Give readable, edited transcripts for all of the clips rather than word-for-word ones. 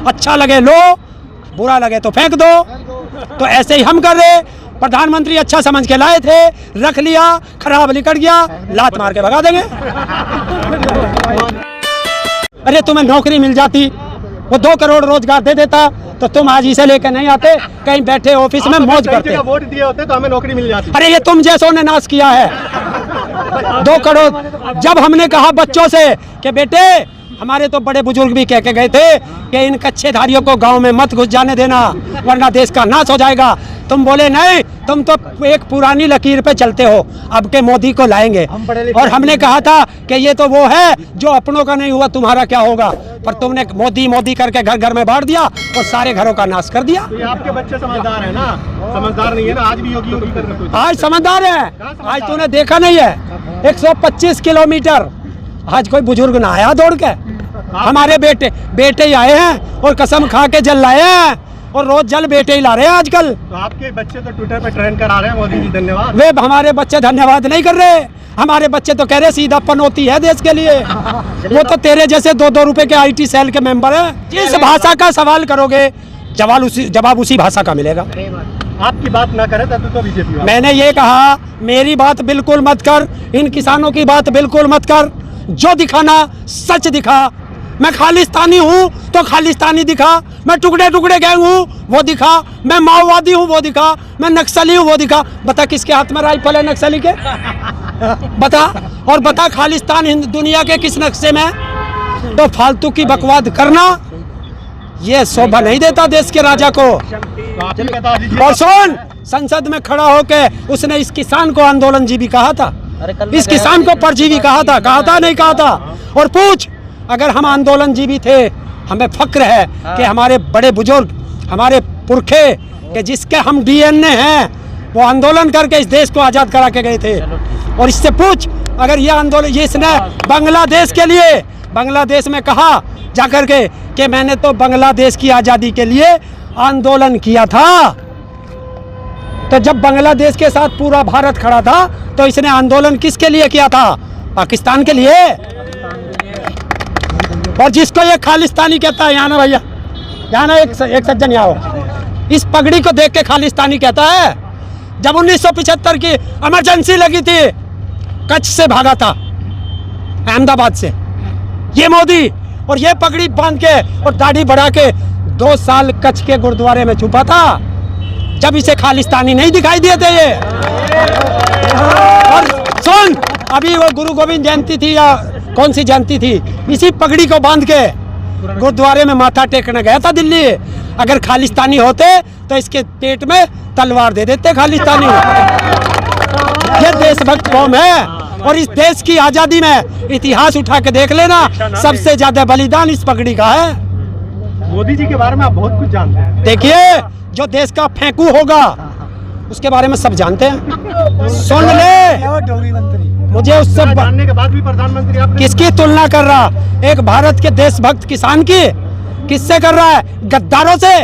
अच्छा लगे लो, बुरा लगे तो फेंक दो। तो ऐसे ही हम कर रहे। प्रधानमंत्री अच्छा समझ के लाए थे, रख लिया, खराब निकल गया, लात मार के भगा देंगे। अरे तुम्हें नौकरी मिल जाती, वो 2 करोड़ रोजगार दे देता तो तुम आज इसे लेकर नहीं आते, कहीं बैठे ऑफिस में मौज करते। वोट दिए होते तो हमें नौकरी मिल जाती। अरे ये तुम जैसों ने नाश किया है। 2 करोड़ जब हमने कहा बच्चों से कि बेटे, हमारे तो बड़े बुजुर्ग भी कह के गए थे कि इन कच्चेधारियों को गांव में मत घुस जाने देना वरना देश का नाश हो जाएगा। तुम बोले नहीं, तुम तो एक पुरानी लकीर पे चलते हो, अब के मोदी को लाएंगे। और हमने कहा था कि ये तो वो है जो अपनों का नहीं हुआ, तुम्हारा क्या होगा। पर तुमने मोदी मोदी करके घर घर में बांट दिया और सारे घरों का नाश कर दिया। तो ये आपके बच्चे समझदार है ना? समझदार नहीं है ना? आज भी योगी योगी कर रहे हो। आज समझदार है। आज तूने देखा नहीं है 125 किलोमीटर आज कोई बुजुर्ग ना आया दौड़ के। हमारे बेटे ही आए हैं और कसम खा के जल लाए हैं और रोज जल बेटे ही ला रहे हैं आजकल। तो आपके बच्चे तो ट्विटर पे ट्रेंड करा रहे हैं, मोदी जी धन्यवाद। वे हमारे बच्चे धन्यवाद नहीं कर रहे, हमारे बच्चे तो कह रहे सीधा पनौती है देश के लिए। वो तो तेरे जैसे 2-2 रुपए के IT सेल के मेंबर हैं। जिस भाषा का सवाल करोगे जवाब उसी भाषा का मिलेगा। आपकी बात ना करे तो बीजेपी। मैंने ये कहा मेरी बात बिल्कुल मत कर, इन किसानों की बात बिल्कुल मत कर। जो दिखाना सच दिखा। मैं खालिस्तानी हूँ तो खालिस्तानी दिखा, मैं टुकड़े टुकड़े गैंग हूँ वो दिखा, मैं माओवादी हूँ वो दिखा, मैं नक्सली हूँ वो दिखा। बता किसके हाथ में राइफल है नक्सली के? बता। और बता खालिस्तान दुनिया के किस नक्शे में? तो फालतू की बकवाद करना ये शोभा नहीं देता देश के राजा को। और सुन, संसद में खड़ा होके उसने इस किसान को आंदोलनजीवी कहा था, इस किसान को परजीवी कहा था नहीं कहा था। और पूछ, अगर हम आंदोलनजीवी थे, हमें फक्र है कि हमारे बड़े बुजुर्ग, हमारे पुरखे के जिसके हम DNA हैं, वो आंदोलन करके इस देश को आज़ाद करा के गए थे। और इससे पूछ, अगर ये आंदोलन ये इसने बांग्लादेश के लिए बांग्लादेश में कहा जाकर के कि मैंने तो बांग्लादेश की आज़ादी के लिए आंदोलन किया था। तो जब बांग्लादेश के साथ पूरा भारत खड़ा था तो इसने आंदोलन किसके लिए किया था? पाकिस्तान के लिए। और जिसको ये खालिस्तानी कहता है, यहाँ ना भैया, यहाँ ना एक सज्जन यहाँ हो, इस पगड़ी को देख के खालिस्तानी कहता है। जब 1975 की इमरजेंसी लगी थी, कच्छ से भागा था, अहमदाबाद से, ये मोदी, और ये पगड़ी बांध के और दाढ़ी बढ़ा के 2 साल कच्छ के गुरुद्वारे में छुपा था, जब इसे खालिस्तानी नहीं दिखाई दिए थे ये। और सुन, अभी वो गुरु गोविंद जयंती थी या कौन सी जयंती थी, इसी पगड़ी को बांध के गुरुद्वारे में माथा टेकने गया था दिल्ली। अगर खालिस्तानी होते तो इसके पेट में तलवार दे देते खालिस्तानी। ये देशभक्त कौम है। और इस देश की आजादी में इतिहास उठा के देख लेना, सबसे ज्यादा बलिदान इस पगड़ी का है। मोदी जी के बारे में आप बहुत कुछ जानते हैं। देखिए, जो देश का फेंकू होगा उसके बारे में सब जानते हैं। सुन ले, मुझे उससे जानने के बाद भी प्रधानमंत्री आप किसकी तुलना कर रहा? एक भारत के देशभक्त किसान की किससे कर रहा है? गद्दारों से।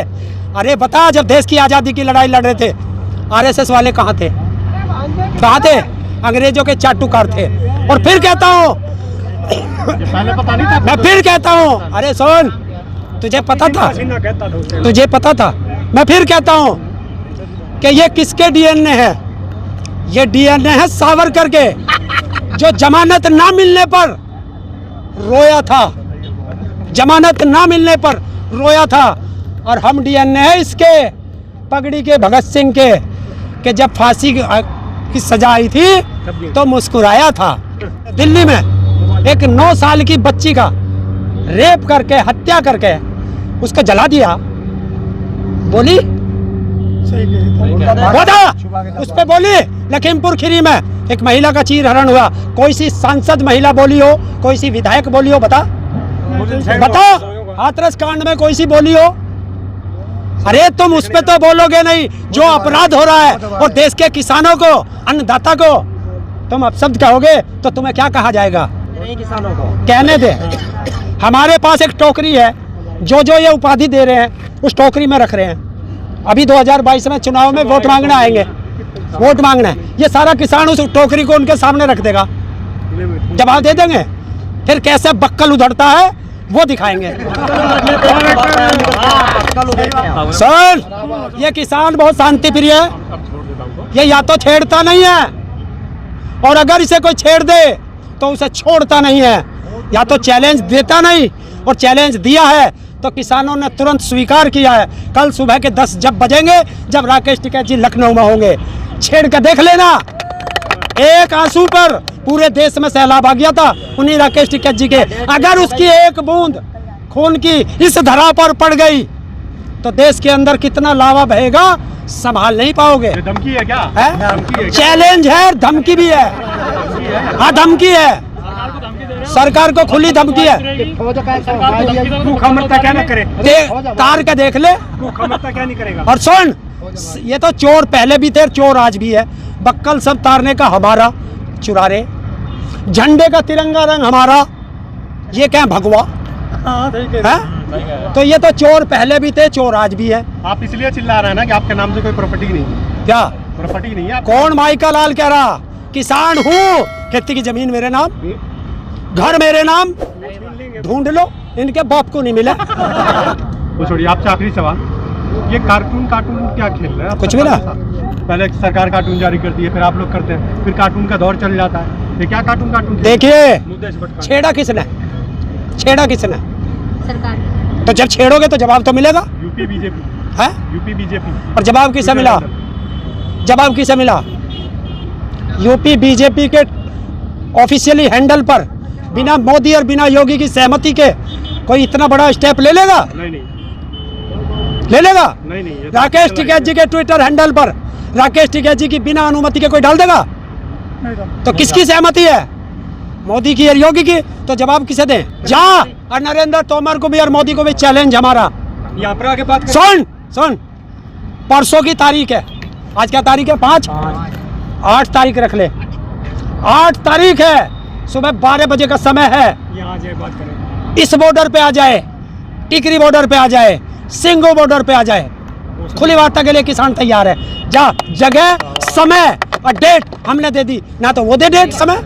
अरे बता, जब देश की आजादी की लड़ाई लड़ रहे थे, RSS वाले कहाँ थे? कहाँ थे? अंग्रेजों के चाटुकार थे। और फिर कहता हूँ पता नहीं था। मैं फिर कहता हूँ, अरे सुन, तुझे पता था, तुझे पता था। मैं फिर कहता हूँ कि ये किसके DNA है? ये DNA है सावरकर के, जो जमानत ना मिलने पर रोया था, जमानत ना मिलने पर रोया था। और हम DNA है इसके पगड़ी के, भगत सिंह के, कि जब फांसी की सजा आई थी तो मुस्कुराया था। दिल्ली में एक 9 साल की बच्ची का रेप करके, हत्या करके उसको जला दिया। बोली उस पे बोली। लखीमपुर खीरी में एक महिला का चीरहरण हुआ, कोई सी सांसद महिला बोली हो, कोई सी विधायक बोली हो? बता हाथरस कांड में कोई सी बोली हो? अरे तुम उस पे तो बोलोगे नहीं जो अपराध हो रहा है। और देश के किसानों को, अन्नदाता को तुम अपशब्द कहोगे तो तुम्हें क्या कहा जाएगा? किसानों को कहने दे। हमारे पास एक टोकरी है, जो ये उपाधि दे रहे हैं उस टोकरी में रख रहे हैं। अभी 2022 में चुनाव में वोट मांगने आएंगे, वोट मांगना है, ये सारा किसान उस टोकरी को उनके सामने रख देगा, जवाब दे देंगे। फिर कैसे बक्कल उधड़ता है वो दिखाएंगे। सुन, ये किसान बहुत शांति प्रिय है, ये या तो छेड़ता नहीं है और अगर इसे कोई छेड़ दे तो उसे छोड़ता नहीं है, या तो चैलेंज देता नहीं और चैलेंज दिया है तो किसानों ने तुरंत स्वीकार किया है। कल सुबह के 10 जब बजेंगे, जब राकेश टिकैत जी लखनऊ में होंगे, छेड़ कर देख लेना। एक आंसू पर पूरे देश में सैलाब आ गया था उन्हीं राकेश टिकैत जी के। अगर उसकी एक बूंद खून की इस धरा पर पड़ गई तो देश के अंदर कितना लावा बहेगा संभाल नहीं पाओगे। ये धमकी है क्या? धमकी है क्या? चैलेंज है, धमकी भी है। हाँ, धमकी है, सरकार को खुली धमकी है। मुखमता क्या न करे, तार के देख ले। मुखमता क्या नहीं करेगा। और सुन, ये तो चोर पहले भी थे, चोर आज भी है। बक्कल सब तारने का हमारा, चुरा रहे। झंडे का तिरंगा रंग हमारा, ये क्या भगवा है? तो ये तो चोर पहले भी थे, चोर आज भी है। आप इसलिए चिल्ला रहे हैं ना कि आपके नाम से कोई प्रॉपर्टी नहीं है। क्या प्रॉपर्टी नहीं है? कौन माइका लाल कह रहा? किसान हूँ, खेती की जमीन मेरे नाम, घर मेरे नाम, ढूंढ लो, इनके बाप को नहीं मिला। वो छोड़िए, आपसे आखिरी सवाल, ये कार्टून क्या खेल रहे हैं? कुछ भी ना। पहले सरकार कार्टून जारी करती है, फिर आप लोग करते हैं, फिर कार्टून का दौर चल जाता है। ये क्या कार्टून? देखिए, मुद्दे से भटका। छेड़ा किसने? सरकार। तो जब छेड़ोगे तो जवाब तो मिलेगा। यूपी बीजेपी है? UP BJP. और जवाब किसे मिला? जवाब किसे मिला? यूपी बीजेपी के ऑफिशियली हैंडल पर बिना मोदी और बिना योगी की सहमति के कोई इतना बड़ा स्टेप ले लेगा? नहीं, ले लेगा? नहीं, ये राकेश टिकैत जी के ट्विटर हैंडल पर राकेश टिकैत जी की बिना अनुमति के कोई डाल देगा? तो किसकी सहमति है? मोदी की और योगी की। तो जवाब किसे दें? जा, और नरेंद्र तोमर को भी और मोदी को भी चैलेंज हमारा। यहाँ पर आगे बात सुन, परसों की तारीख है, आज क्या तारीख है? 8 तारीख रख ले। 8 तारीख है, सुबह 12 बजे का समय है। यहाँ बात करें, इस बॉर्डर पे आ जाए, टिकरी बॉर्डर पे आ जाए, सिंगो बॉर्डर पे आ जाए, खुली वार्ता के लिए किसान तैयार है। जा, जगह, समय और डेट हमने दे दी, ना तो वो दे डेट, समय।